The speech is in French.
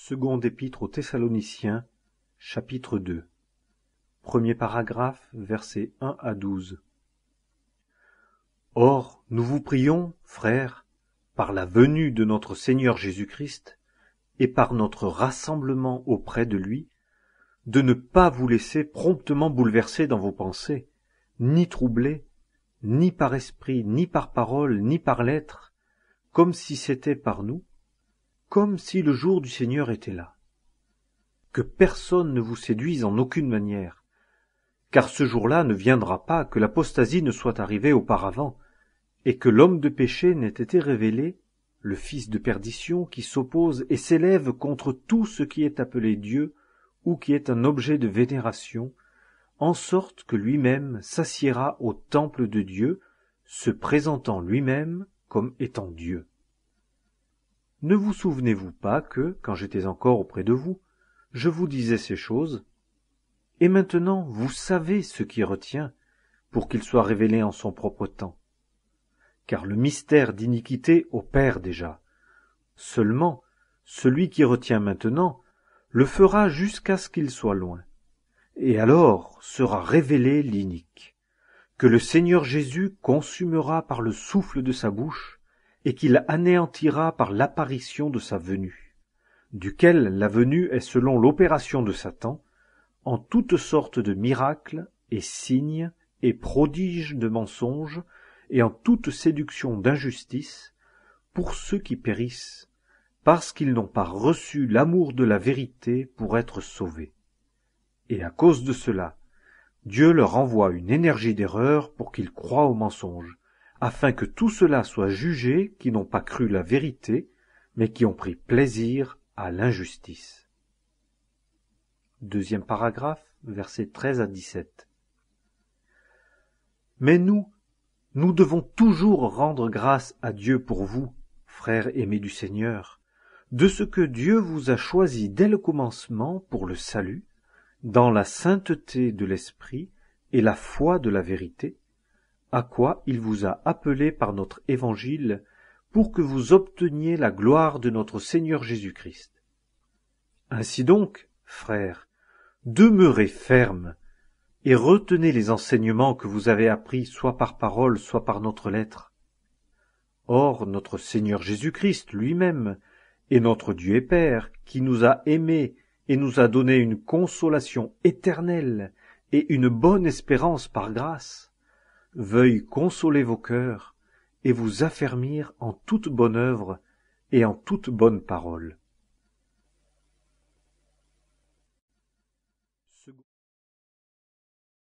Seconde épître aux Thessaloniciens, chapitre 2. Premier paragraphe, versets 1 à 12. Or, nous vous prions, frères, par la venue de notre Seigneur Jésus-Christ, et par notre rassemblement auprès de lui, de ne pas vous laisser promptement bouleverser dans vos pensées, ni troubler, ni par esprit, ni par parole, ni par lettre, comme si c'était par nous, comme si le jour du Seigneur était là. Que personne ne vous séduise en aucune manière, car ce jour-là ne viendra pas que l'apostasie ne soit arrivée auparavant, et que l'homme de péché n'ait été révélé, le fils de perdition qui s'oppose et s'élève contre tout ce qui est appelé Dieu ou qui est un objet de vénération, en sorte que lui-même s'assiera au temple de Dieu, se présentant lui-même comme étant Dieu. Ne vous souvenez-vous pas que, quand j'étais encore auprès de vous, je vous disais ces choses? Et maintenant vous savez ce qui retient, pour qu'il soit révélé en son propre temps. Car le mystère d'iniquité opère déjà. Seulement, celui qui retient maintenant le fera jusqu'à ce qu'il soit loin. Et alors sera révélé l'inique, que le Seigneur Jésus consumera par le souffle de sa bouche, et qu'il anéantira par l'apparition de sa venue, duquel la venue est selon l'opération de Satan, en toutes sortes de miracles et signes et prodiges de mensonges, et en toute séduction d'injustice, pour ceux qui périssent, parce qu'ils n'ont pas reçu l'amour de la vérité pour être sauvés. Et à cause de cela, Dieu leur envoie une énergie d'erreur pour qu'ils croient au mensonge, afin que tout cela soit jugé qui n'ont pas cru la vérité, mais qui ont pris plaisir à l'injustice. Deuxième paragraphe, versets 13 à 17. Mais nous devons toujours rendre grâce à Dieu pour vous, frères aimés du Seigneur, de ce que Dieu vous a choisi dès le commencement pour le salut, dans la sainteté de l'esprit et la foi de la vérité, à quoi il vous a appelé par notre évangile, pour que vous obteniez la gloire de notre Seigneur Jésus-Christ. Ainsi donc, frères, demeurez fermes, et retenez les enseignements que vous avez appris soit par parole, soit par notre lettre. Or, notre Seigneur Jésus-Christ lui-même est notre Dieu et Père, qui nous a aimés et nous a donné une consolation éternelle et une bonne espérance par grâce, veuille consoler vos cœurs et vous affermir en toute bonne œuvre et en toute bonne parole.